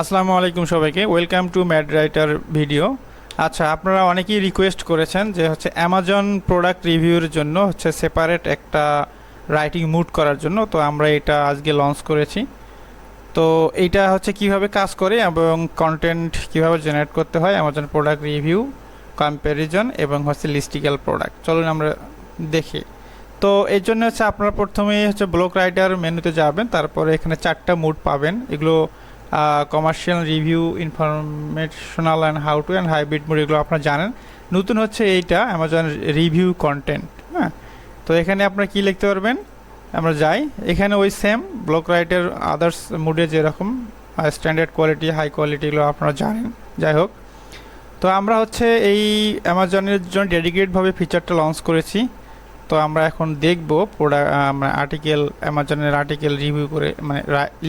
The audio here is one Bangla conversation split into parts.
আসসালামু আলাইকুম সবাইকে, welcome to mad writer video. আচ্ছা, আপনারা অনেকেই রিকোয়েস্ট করেছেন যে অ্যামাজন প্রোডাক্ট রিভিউর জন্য সেপারেট একটা রাইটিং মুড করার জন্য। তো আমরা এটা আজকে লঞ্চ করেছি। তো এইটা কিভাবে কাজ করে এবং কন্টেন্ট কিভাবে জেনারেট করতে হয়, অ্যামাজন প্রোডাক্ট রিভিউ, কম্প্যারিজন এবং লিস্টিক্যাল প্রোডাক্ট, চলুন আমরা দেখি। তো এর জন্য আপনারা প্রথমেই ব্লগ রাইটার মেনুতে যাবেন, তারপরে এখানে 4টা মুড পাবেন। এগুলো commercial, review, informational and how to and hybrid mode, এগুলো আপনারা জানেন। নতুন এইটা অ্যামাজন রিভিউ কন্টেন্ট। হ্যাঁ, তো এখানে আপনারা কি লিখতে পারবেন, আমরা যাই। এখানে ওই সেম ব্লগ রাইটার আদার্স মুডে যেরকম স্ট্যান্ডার্ড কোয়ালিটি, হাই কোয়ালিটি, এগুলো আপনারা জানেন। যাই হোক, তো আমরা এই অ্যামাজনের জন্য ডেডিকেটভাবে ফিচারটা লঞ্চ করেছি। তো আমরা এখন দেখব আমরা আর্টিকেল, অ্যামাজনের আর্টিকেল রিভিউ করে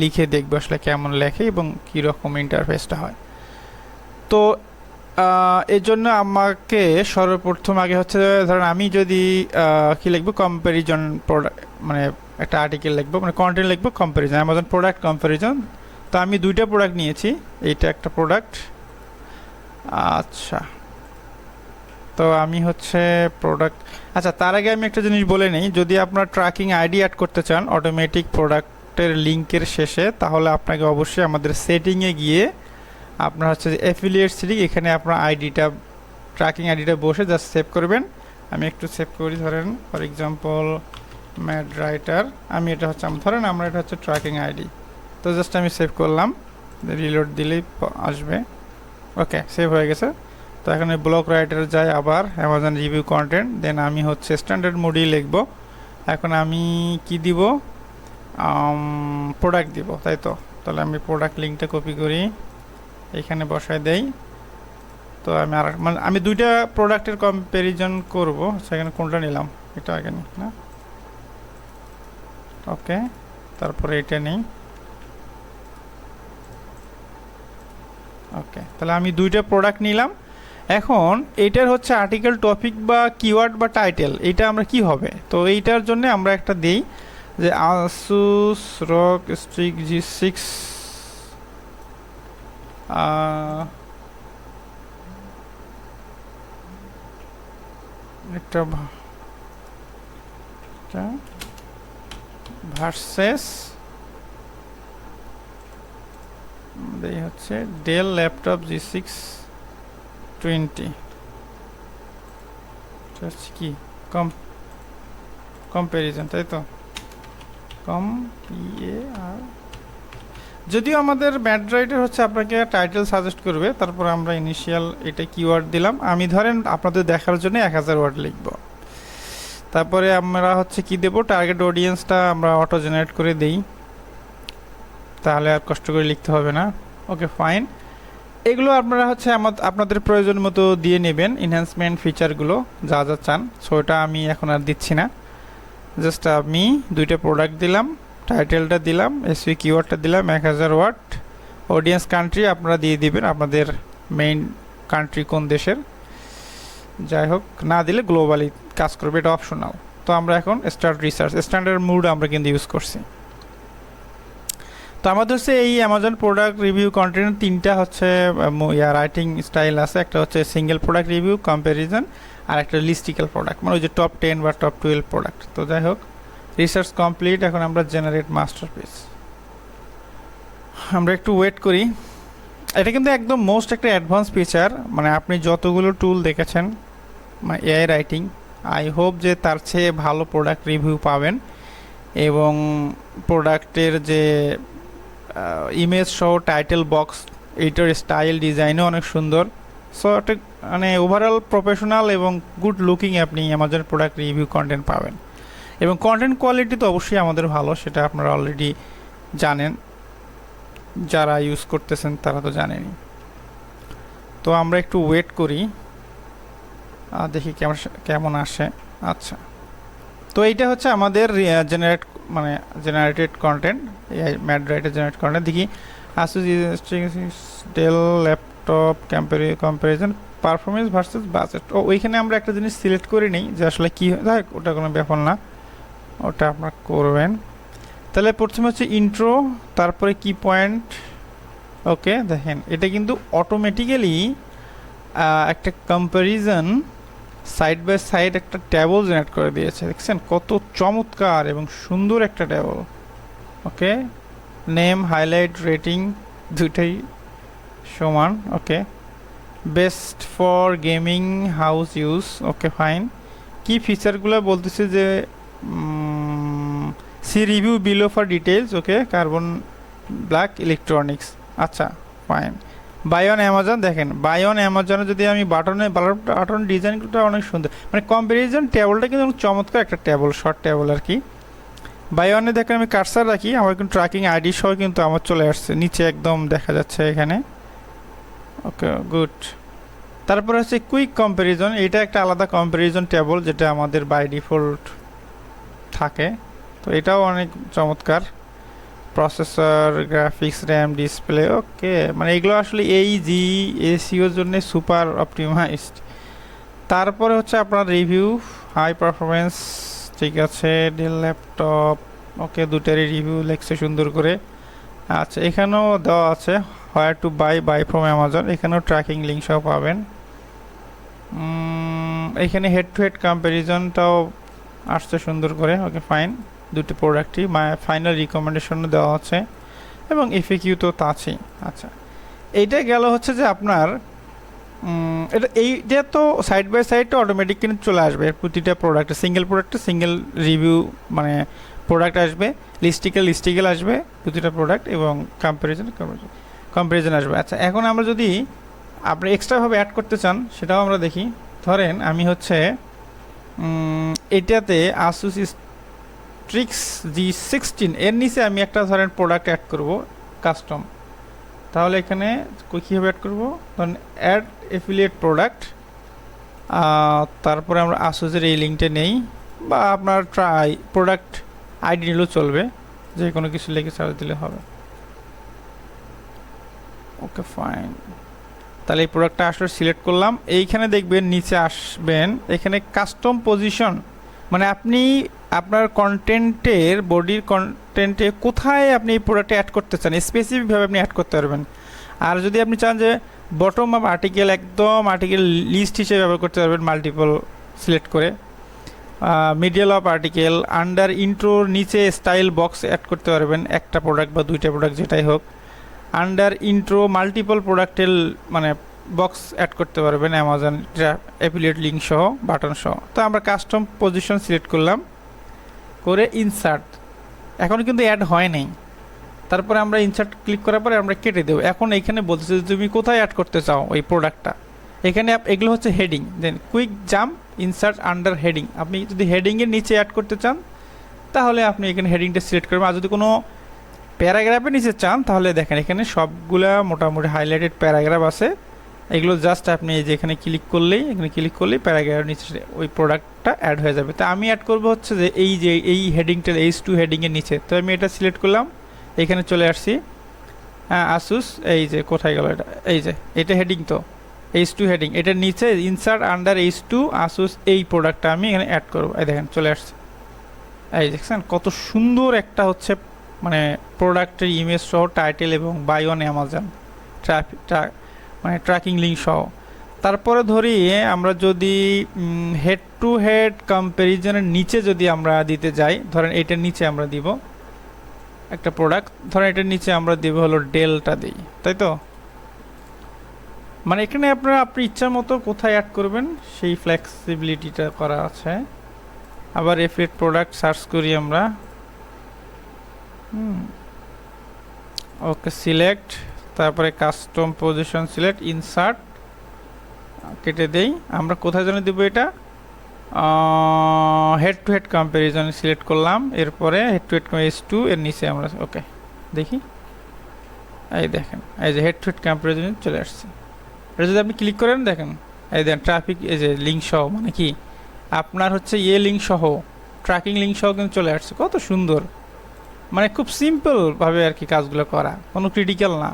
লিখে দেখব আসলে কেমন লেখে এবং কীরকম ইন্টারফেসটা হয়। তো এর জন্য আমাকে সর্বপ্রথম আগে ধরেন আমি যদি কি লিখবো, কম্প্যারিজন প্রোডাক্ট, একটা আর্টিকেল লিখবো, কন্টেন্ট লিখবো কম্প্যারিজন, অ্যামাজন প্রোডাক্ট কম্প্যারিজন। তো আমি 2টা প্রোডাক্ট নিয়েছি, এইটা একটা প্রোডাক্ট। আচ্ছা, তো আমি প্রোডাক্ট। আচ্ছা, তার আগে আমি একটা জিনিস বলে নিই, যদি আপনার ট্র্যাকিং আইডি অ্যাড করতে চান অটোমেটিক প্রোডাক্টের লিঙ্কের শেষে, তাহলে আপনাকে অবশ্যই আমাদের সেটিংয়ে গিয়ে আপনার অ্যাফিলিয়েট লিঙ্ক, এখানে আপনার আইডিটা, ট্র্যাকিং আইডিটা বসে জাস্ট সেভ করবেন। আমি একটু সেভ করি, ধরেন ফর এক্সাম্পল ম্যাড রাইটার। আমি এটা ধরেন আমরা এটা ট্র্যাকিং আইডি। তো জাস্ট আমি সেভ করলাম, রিলোড দিলেই আসবে। ওকে, সেভ হয়ে গেছে। তো এখানে ব্লগ রাইটার যায়, আবার অ্যামাজন রিভিউ কন্টেন্ট, দেন আমি স্ট্যান্ডার্ড মোডেই লিখব। এখন আমি কি দিব, প্রোডাক্ট দিব, তাই তো। তাহলে আমি প্রোডাক্ট লিঙ্কটা কপি করি, এখানে বসায় দেই। তো আমি আমি 2টা প্রোডাক্টের কম্প্যারিজন করব। সেখানে কোনটা নিলাম, এটা আগে নিই না। ওকে, তারপরে এটা নিই। ওকে, তাহলে আমি 2টা প্রোডাক্ট নিলাম। এখন এইটার আর্টিকেল টপিক বা কিওয়ার্ড বা টাইটেল, এটা আমরা কি হবে। তো এইটার জন্য আমরা একটা দিই যে আসুস রগ স্ট্রিক G6 একটা ভার্সেস ডেল ল্যাপটপ G6 20 কি কম্প্যারিজন, তাই তো। যদিও আমাদের ম্যাড রাইটার আপনাকে টাইটেল সাজেস্ট করবে, তারপর আমরা ইনিশিয়াল এটা কিওয়ার্ড দিলাম। আমি ধরেন আপনাদের দেখার জন্য 1000 ওয়ার্ড লিখব। তারপরে আমরা কি দেব, টার্গেট অডিয়েন্সটা আমরা অটো জেনারেট করে দেই, তাহলে আর কষ্ট করে লিখতে হবে না। ওকে, ফাইন। এগুলো আপনারা আপনাদের প্রয়োজন মতো দিয়ে নেবেন, এনহ্যান্সমেন্ট ফিচারগুলো যা যা চান। সো এটা আমি এখন আর দিচ্ছি না, জাস্ট আমি 2টা প্রোডাক্ট দিলাম, টাইটেলটা দিলাম, এসইউ কিওয়ার্ডটা দিলাম, 1000 ওয়ার্ড। অডিয়েন্স কান্ট্রি আপনারা দিয়ে দিবেন আপনাদের মেইন কান্ট্রি কোন দেশের। যাই হোক, না দিলে গ্লোবালি কাজ করবে, এটা অপশনাল। তো আমরা এখন স্টার্ট রিসার্চ, স্ট্যান্ডার্ড মুড আমরা কিন্তু ইউজ করছি। তো আমাদের এই অ্যামাজন প্রোডাক্ট রিভিউ কন্টেন্ট 3টা রাইটিং স্টাইল আছে। একটা সিঙ্গেল প্রোডাক্ট রিভিউ, কম্প্যারিজন, আর একটা লিস্টিক্যাল প্রোডাক্ট, ওই যে টপ 10 বা টপ 12 প্রোডাক্ট। তো যাই হোক, রিসার্চ কমপ্লিট। এখন আমরা জেনারেট মাস্টারপিস, আমরা একটু ওয়েট করি। এটা কিন্তু একদম মোস্ট একটা অ্যাডভান্স ফিচার, আপনি যতগুলো টুল দেখেছেন এআই রাইটিং, আই হোপ যে তার চেয়ে ভালো প্রোডাক্ট রিভিউ পাবেন। এবং প্রোডাক্টের যে ইমেজ সহ টাইটেল বক্স, এইটার স্টাইল ডিজাইনও অনেক সুন্দর। সো একটা ওভারঅল প্রফেশনাল এবং গুড লুকিং আপনি অ্যামাজন প্রোডাক্ট রিভিউ কন্টেন্ট পাবেন। এবং কন্টেন্ট কোয়ালিটি তো অবশ্যই আমাদের ভালো, সেটা আপনারা অলরেডি জানেন, যারা ইউজ করতেছেন তারা তো জানেনই। তো আমরা একটু ওয়েট করি, দেখি কেমন আসে। আচ্ছা, তো এইটা আমাদের generated content, mad writer generate content. দেখি Asus Dell laptop comparison performance versus budget. ওইখানে আমরা একটা জিনিস সিলেক্ট করে নিই যে আসলে কী হয়, ওটা কোনো ব্যাপার না, ওটা আপনারা করবেন। তাহলে প্রথমে ইন্ট্রো, তারপরে কি পয়েন্ট, ওকে, দেখেন এটা কিন্তু অটোমেটিক্যালি একটা কম্প্যারিজন সাইড বাই সাইড একটা ট্যাবল জেনারেট করে দিয়েছে। দেখছেন কত চমৎকার এবং সুন্দর একটা table. Okay, name, highlight, rating দুটাই সমান। Okay, best for gaming house use. Okay fine. কি ফিচারগুলো বলতেছে যে see review below for details. Okay, carbon black electronics. আচ্ছা ফাইন। বাই অন অ্যামাজন, দেখেন বাই অন অ্যামাজনে যদি আমি বাটন ডিজাইনটা অনেক সুন্দর, মানে কম্পারিজন টেবলটা কিন্তু অনেক চমৎকার একটা টেবল, শর্ট টেবল আর কি। বাই অনে দেখেন আমি কার্সার রাখি, আমার কিন্তু ট্র্যাকিং আইডি সহ কিন্তু আমার চলে আসছে নিচে একদম দেখা যাচ্ছে এখানে। Okay good. তারপর হচ্ছে কুইক কম্প্যারিজন, এটা একটা আলাদা কম্প্যারিজন টেবল যেটা আমাদের বাই ডিফল্ট থাকে, তো এটাও অনেক চমৎকার। Processor, graphics, RAM, display. Okay, মানে এগুলো আসলে এসিওর জন্য সুপার অপটিমাইজড। তারপরে হচ্ছে আপনার রিভিউ, হাই পারফরমেন্স, ঠিক আছে, ডেল ল্যাপটপ। ওকে, দুটারই রিভিউ লেখছে সুন্দর করে। আচ্ছা, এখানেও দেওয়া আছে where to buy from Amazon, এখানেও ট্র্যাকিং লিঙ্ক সহ পাবেন। এখানে হেড টু হেড কম্প্যারিজনটাও আসছে সুন্দর করে। ওকে ফাইন, দুটি প্রোডাক্টই ফাইনাল রিকমেন্ডেশনও দেওয়া আছে এবং এফএকিউ তো আছেই। আচ্ছা, এইটা গেল হচ্ছে যে আপনার এইটা তো সাইড বাই সাইড অটোমেটিক কিন্তু চলে আসবে প্রতিটা প্রোডাক্টে, সিঙ্গেল প্রোডাক্টে সিঙ্গেল রিভিউ, মানে প্রোডাক্ট আসবে, লিস্টিক্যাল আসবে প্রতিটা প্রোডাক্ট, এবং কম্পারিজন আসবে। আচ্ছা, এখন আমরা যদি আপনি এক্সট্রাভাবে অ্যাড করতে চান সেটাও আমরা দেখি। ধরেন আমি হচ্ছে এটাতে আসুস ট্রিক্স G16 এর নিচে আমি একটা ধরেন প্রোডাক্ট অ্যাড করব কাস্টম, তাহলে এখানে কীভাবে অ্যাড করব? ধরেন অ্যাড এফিলিয়েট প্রোডাক্ট, তারপরে আমরা আসুসের এই লিঙ্কটা নেই, বা আপনার প্রোডাক্ট আইডি নিলেও চলবে, যে কোনো কিছু লিখে সার্চ দিলে হবে। ওকে ফাইন, তাহলে এই প্রোডাক্টটা আসলে সিলেক্ট করলাম। এইখানে দেখবেন নিচে আসবেন, এখানে কাস্টম পজিশন, মানে আপনি আপনার কন্টেন্টের বডির কন্টেন্টে কোথায় আপনি এই প্রোডাক্টে অ্যাড করতে চান স্পেসিফিকভাবে আপনি অ্যাড করতে পারবেন। আর যদি আপনি চান যে বটম আপ আর্টিকেল, একদম আর্টিকেল লিস্ট হিসেবে ব্যবহার করতে পারবেন মাল্টিপল সিলেক্ট করে। মিডিয়াল অফ আর্টিকেল, আন্ডার ইন্ট্রোর নিচে স্টাইল বক্স অ্যাড করতে পারবেন, একটা প্রোডাক্ট বা দুইটা প্রোডাক্ট যেটাই হোক। আন্ডার ইন্ট্রো মাল্টিপল প্রোডাক্টের মানে বক্স অ্যাড করতে পারবেন অ্যামাজন অ্যাফিলিয়েট লিঙ্ক সহ, বাটন সহ। তো আমরা কাস্টম পজিশন সিলেক্ট করলাম, করে ইনসার্ট, এখন কিন্তু অ্যাড হয় নাই। তারপরে আমরা ইনসার্ট ক্লিক করার পরে আমরা কেটে দেবো। এখন এখানে বলতেছে যে তুমি কোথায় অ্যাড করতে চাও ওই প্রোডাক্টটা। এখানে এগুলো হচ্ছে heading, then quick jump insert under heading. আপনি যদি হেডিংয়ের নিচে অ্যাড করতে চান তাহলে আপনি এখানে হেডিংটা সিলেক্ট করবেন, আর যদি কোনো প্যারাগ্রাফের নিচে চান তাহলে দেখেন এখানে সবগুলা মোটামুটি হাইলাইটেড প্যারাগ্রাফ আছে, এগুলো জাস্ট আপনি এই যে এখানে ক্লিক করলেই প্যারাগ্রাফের নিচে ওই প্রোডাক্টটা অ্যাড হয়ে যাবে। তো আমি অ্যাড করবো হচ্ছে যে এই হেডিংটা H2 হেডিংয়ের নিচে, তো আমি এটা সিলেক্ট করলাম, এখানে চলে আসছি। হ্যাঁ, আসুস, এই যে কোথায় গেল এটা, এই যে এটা হেডিং, তো H2 হেডিং, এটার নিচে ইনসার্ট আন্ডার H2 আসুস, এই প্রোডাক্টটা আমি এখানে অ্যাড করবো। এই দেখেন চলে আসছে, এই দেখছেন কত সুন্দর একটা হচ্ছে মানে প্রোডাক্টের ইমেজ সহ টাইটেল এবং বাই অন অ্যামাজন মানে ট্র্যাকিং লিঙ্ক সহ। তারপরে ধরি আমরা যদি হেড টু হেড কম্প্যারিজনের নিচে যদি আমরা দিতে যাই, ধরেন এটার নিচে আমরা দিব একটা প্রোডাক্ট, ধরেন এটার নিচে আমরা দিব হলো ডেলটা দিই, তাই তো? মানে এখানে আপনি ইচ্ছা মতো কোথায় অ্যাড করবেন সেই ফ্লেক্সিবিলিটিটা করা আছে। আবার এফিলিয়েট প্রোডাক্ট সার্চ করি আমরা, ওকে সিলেক্ট, তারপরে কাস্টম পজিশন সিলেক্ট, ইনসার্ট, কেটে দেই। আমরা কোথায় যেন দেবো এটা, head to head comparison select করলাম, এরপরে হেড টু হেড H2 এর নিচে আমরা, ওকে দেখি, এই দেখেন এই যে হেড টু হেড কম্প্যারিজন চলে আসছে। এটা যদি আপনি ক্লিক করেন দেখেন এই দেখেন ট্রাফিক, এই যে লিঙ্ক সহ, মানে কি আপনার হচ্ছে লিঙ্ক সহ ট্র্যাকিং লিঙ্ক সহ কিন্তু চলে আসছে, কত সুন্দর। মানে খুব সিম্পলভাবে আর কি কাজগুলো করা, কোনো ক্রিটিক্যাল না।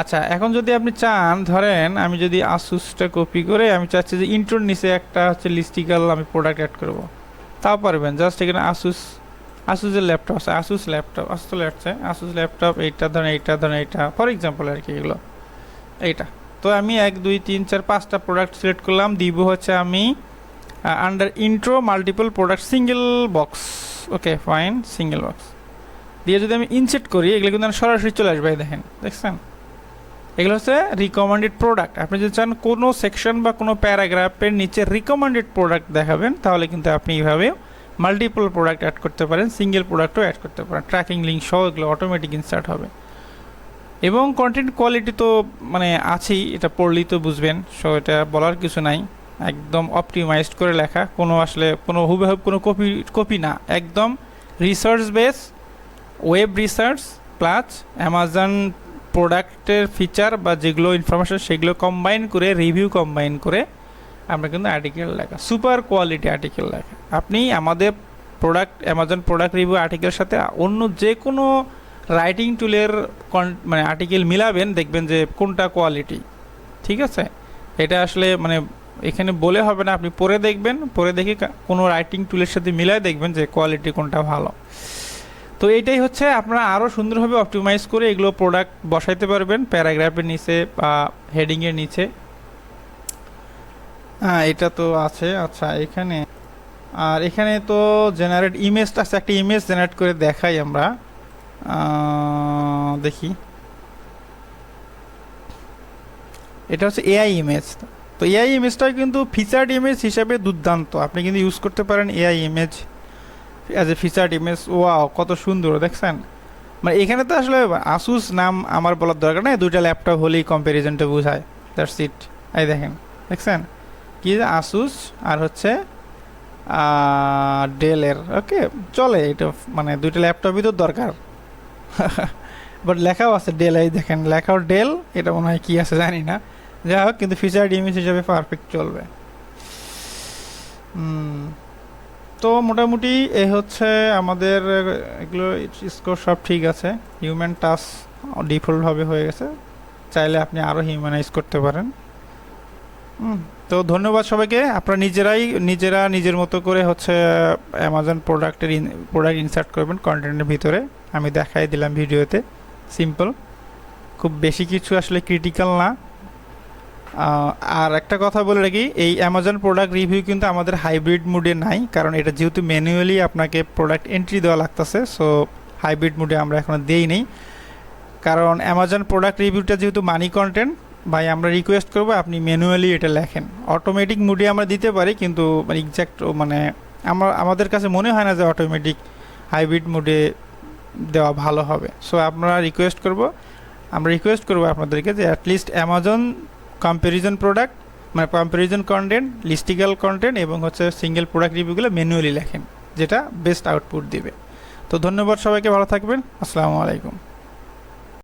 আচ্ছা, এখন যদি আপনি চান, ধরেন আমি যদি আসুসটা কপি করে আমি চাচ্ছি যে ইন্ট্রোর নিচে একটা হচ্ছে লিস্টিক্যাল আমি প্রোডাক্ট অ্যাড করব, তাও পারবেন। জাস্ট এখানে আসুস আসুসের ল্যাপটপ আছে, আসুস ল্যাপটপ এইটা ধরেন, এইটা ফর এক্সাম্পল আর কি, এগুলো এইটা। তো আমি 1 2 3 4 5টা প্রোডাক্ট সিলেক্ট করলাম, দিব হচ্ছে আমি under intro multiple product single box. Okay fine, single box দিয়ে যদি আমি ইনসেট করি, এগুলো কিন্তু সরাসরি চলে আসবে। দেখছেন, এগুলো হচ্ছে রিকমেন্ডেড প্রোডাক্ট। আপনি যদি চান কোনো সেকশন বা কোনো প্যারাগ্রাফের নিচে রিকমেন্ডেড প্রোডাক্ট দেখাবেন, তাহলে কিন্তু আপনি এইভাবে মাল্টিপল প্রোডাক্ট অ্যাড করতে পারেন, সিঙ্গেল প্রোডাক্টও অ্যাড করতে পারেন। ট্র্যাকিং লিঙ্ক সহ এগুলো অটোমেটিক ইনসার্ট হবে। এবং কন্টেন্ট কোয়ালিটি তো মানে আছেই, এটা পড়লেই তো বুঝবেন, সো এটা বলার কিছু নাই। একদম অপটিমাইজড করে লেখা, কোনো আসলে কোনো হুবহু কোনো কপি না, একদম research base, web research plus Amazon প্রোডাক্টের ফিচার বা যেগুলো ইনফরমেশন সেগুলো কম্বাইন করে, রিভিউ কম্বাইন করে আমরা কিন্তু আর্টিকেল লেখা, সুপার কোয়ালিটি আর্টিকেল লেখা। আপনি আমাদের প্রোডাক্ট অ্যামাজন প্রোডাক্ট রিভিউ আর্টিকেলের সাথে অন্য যে কোনো রাইটিং টুলের মানে আর্টিকেল মিলাবেন, দেখবেন যে কোনটা কোয়ালিটি। ঠিক আছে, এটা আসলে মানে এখানে বলে হবে না, আপনি পড়ে দেখবেন, পড়ে দেখে কোনো রাইটিং টুলের সাথে মিলাই দেখবেন যে কোয়ালিটি কোনটা ভালো। তো এইটাই হচ্ছে, আপনারা আরও সুন্দরভাবে অপটিমাইজ করে এগুলো প্রোডাক্ট বসাইতে পারবেন প্যারাগ্রাফের নিচে বা হেডিংয়ের নিচে। হ্যাঁ, এটা তো আছে। আচ্ছা, এখানে আর এখানে তো জেনারেট ইমেজটা আছে, একটা ইমেজ জেনারেট করে দেখাই আমরা, দেখি। এটা হচ্ছে এআই ইমেজ। তো এআই ইমেজটা কিন্তু ফিচার্ড ইমেজ হিসাবে দুর্দান্ত, আপনি কিন্তু ইউজ করতে পারেন AI image as a featured image. Wow, কত সুন্দর দেখছেন। মানে এখানে তো আসলে আসুস নাম আমার বলার দরকার নেই, দুইটা ল্যাপটপ হলেই কম্প্যারিজনটা বোঝায়, দ্যাটস ইট। এই দেখছেন কি, আসুস আর হচ্ছে ডেলের। ওকে, চলে এটা, মানে দুইটা ল্যাপটপই তো দরকার। বাট লেখাও আছে ডেল, এই দেখেন লেখাও ডেল, এটা মনে হয় কি আছে জানি না, যাই হোক, কিন্তু ফিচার্ড ইমেজ হিসাবে পারফেক্ট চলবে। তো মোটামুটি এ হচ্ছে আমাদের এগুলো স্কোর সব ঠিক আছে। হিউম্যান টাচ ডিফল্টভাবে হয়ে গেছে, চাইলে আপনি আরও হিউম্যানাইজ করতে পারেন। তো ধন্যবাদ সবাইকে। আপনারা নিজেরা নিজের মতো করে হচ্ছে অ্যামাজন প্রোডাক্ট ইনসার্ট করবেন কন্টেন্টের ভিতরে। আমি দেখাই দিলাম ভিডিওতে, সিম্পল, খুব বেশি কিছু আসলে ক্রিটিক্যাল না। আর একটা কথা বলে রাখি, এই অ্যামাজন প্রোডাক্ট রিভিউ কিন্তু আমাদের হাইব্রিড মুডে নাই, কারণ এটা যেহেতু ম্যানুয়ালি আপনাকে প্রোডাক্ট এন্ট্রি দেওয়া লাগতেছে, সো হাইব্রিড মুডে আমরা এখনও দিই নেই। কারণ অ্যামাজন প্রোডাক্ট রিভিউটা যেহেতু মানি কন্টেন্ট, ভাই আমরা রিকোয়েস্ট করবো আপনি ম্যানুয়ালি এটা লেখেন। অটোমেটিক মুডে আমরা দিতে পারি, কিন্তু মানে এক্স্যাক্ট মানে আমাদের কাছে মনে হয় না যে অটোমেটিক হাইব্রিড মুডে দেওয়া ভালো হবে। সো আমরা রিকোয়েস্ট করবো আপনাদেরকে যে অ্যাটলিস্ট অ্যামাজন কম্প্যারিজন প্রোডাক্ট, মানে কম্প্যারিজন কন্টেন্ট, লিস্টিক্যাল কন্টেন্ট এবং হচ্ছে সিঙ্গেল প্রোডাক্ট রিভিউগুলো ম্যানুয়ালি লেখেন, যেটা বেস্ট আউটপুট দিবে। তো ধন্যবাদ সবাইকে, ভালো থাকবেন, আসসালামু আলাইকুম।